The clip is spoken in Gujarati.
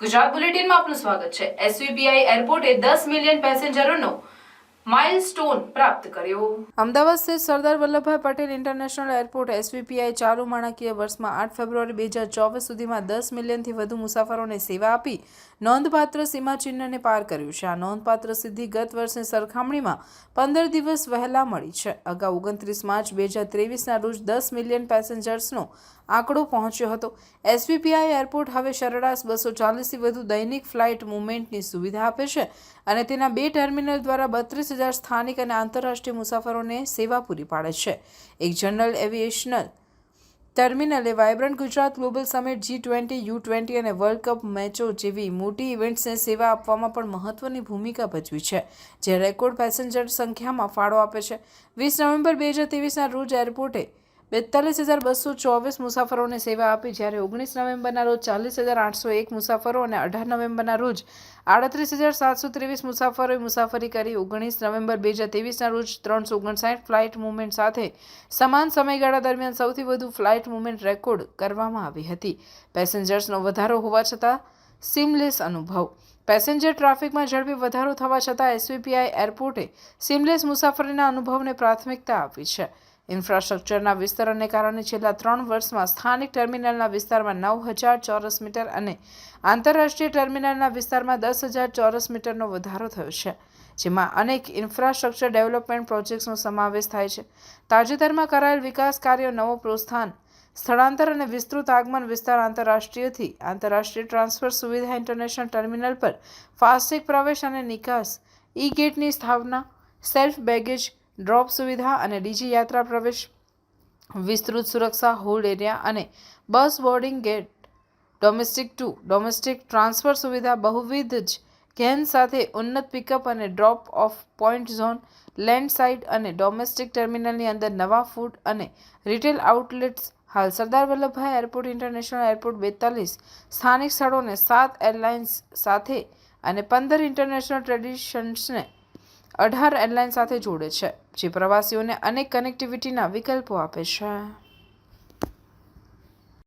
ગુજરાત બુલેટિનમાં આપનું સ્વાગત છે। એસવીપીઆઈ એરપોર્ટે 10 મિલિયન પેસેન્જરોનો માઇલસ્ટોન પ્રાપ્ત કર્યો। અમદાવાદ સ્થિત Sardar Vallabhbhai Patel international airport SVPI ચાલુ નાણાકીય વર્ષમાં 8 ફેબ્રુઆરી 2024 સુધીમાં 10 મિલિયનથી વધુ મુસાફરોને સેવા આપી નોંધપાત્ર સીમાચિહ્નને પાર કર્યું છે। આ નોંધપાત્ર સિદ્ધિ ગત વર્ષની સરખામણીમાં 15 દિવસ વહેલા મળી છે। અગાઉ 29 માર્ચ 2023ના રોજ 10 મિલિયન પેસેન્જર્સનો આંકડો પહોંચ્યો હતો। એસવીપીઆઈ એરપોર્ટ હવે સરેરાશ 240થી વધુ દૈનિક ફ્લાઇટ મૂવમેન્ટની સુવિધા આપે છે અને તેના 2 ટર્મિનલ દ્વારા 32,000 સ્થાનિક અને આંતરરાષ્ટ્રીય મુસાફરોને સેવા પૂરી પાડે છે। એક જનરલ એવિએશન ટર્મિનલે vibrant Gujarat global summit, G20, U20 અને વર્લ્ડ કપ મેચો જેવી મોટી ઇવેન્ટ્સને સેવા આપવામાં પણ મહત્વની ભૂમિકા ભજવી છે, જે રેકોર્ડ પેસેન્જર સંખ્યામાં ફાળો આપે છે। 20 નવેમ્બર 2023ના રોજ એરપોર્ટે 42,224 મુસાફરોને સેવા આપી, જ્યારે 19 નવેમ્બરના રોજ 40,801 મુસાફરો અને 18 નવેમ્બરના રોજ 38,723 મુસાફરોએ મુસાફરી કરી। 19 નવેમ્બર 2023ના રોજ 359 ફ્લાઇટ મૂવમેન્ટ સાથે સમાન સમયગાળા દરમિયાન સૌથી વધુ ફ્લાઇટ મૂવમેન્ટ રેકોર્ડ કરવામાં આવી હતી। પેસેન્જર્સનો વધારો હોવા છતાં સીમલેસ અનુભવ। પેસેન્જર ટ્રાફિકમાં ઝડપી વધારો થવા છતાં એસવીપીઆઈ એરપોર્ટે સીમલેસ મુસાફરીના અનુભવને પ્રાથમિકતા આપી છે। ઇન્ફ્રાસ્ટ્રક્ચરના વિસ્તરણને કારણે છેલ્લા 3 વર્ષમાં સ્થાનિક ટર્મિનલના વિસ્તારમાં 9,000 ચોરસ મીટર અને આંતરરાષ્ટ્રીય ટર્મિનલના વિસ્તારમાં 10,000 ચોરસ મીટરનો વધારો થયો છે, જેમાં અનેક ઇન્ફ્રાસ્ટ્રક્ચર ડેવલપમેન્ટ પ્રોજેક્ટ્સનો સમાવેશ થાય છે। તાજેતરમાં કરાયેલ વિકાસ કાર્યો, નવો પ્રોત્સાહન, સ્થળાંતર અને વિસ્તૃત આગમન વિસ્તાર, આંતરરાષ્ટ્રીયથી આંતરરાષ્ટ્રીય ટ્રાન્સફર સુવિધા, ઇન્ટરનેશનલ ટર્મિનલ પર ફાસ્ટેગ પ્રવેશ અને નિકાસ, ઈ-ગેટની સ્થાપના, સેલ્ફ બેગેજ ડ્રોપ સુવિધા અને ડીજી યાત્રા પ્રવેશ, વિસ્તૃત સુરક્ષા હોલ્ડ એરિયા અને bus boarding gate, domestic to domestic transfer સુવિધા, બહુવિધ ગેન સાથે ઉન્નત પિકઅપ અને drop off point zone, land side અને ડોમેસ્ટિક ટર્મિનલની અંદર નવા ફૂડ અને રિટેલ આઉટલેટ્સ। હાલ Sardar Vallabhbhai airport international airport 42 સ્થાનિક સ્થળોને 7 એરલાઇન્સ સાથે અને 15 ઇન્ટરનેશનલ ટ્રેડિશન્સને 18 એરલાઇન્સ સાથે જોડે છે, જે પ્રવાસીઓને અનેક કનેક્ટિવિટીના વિકલ્પો આપે છે।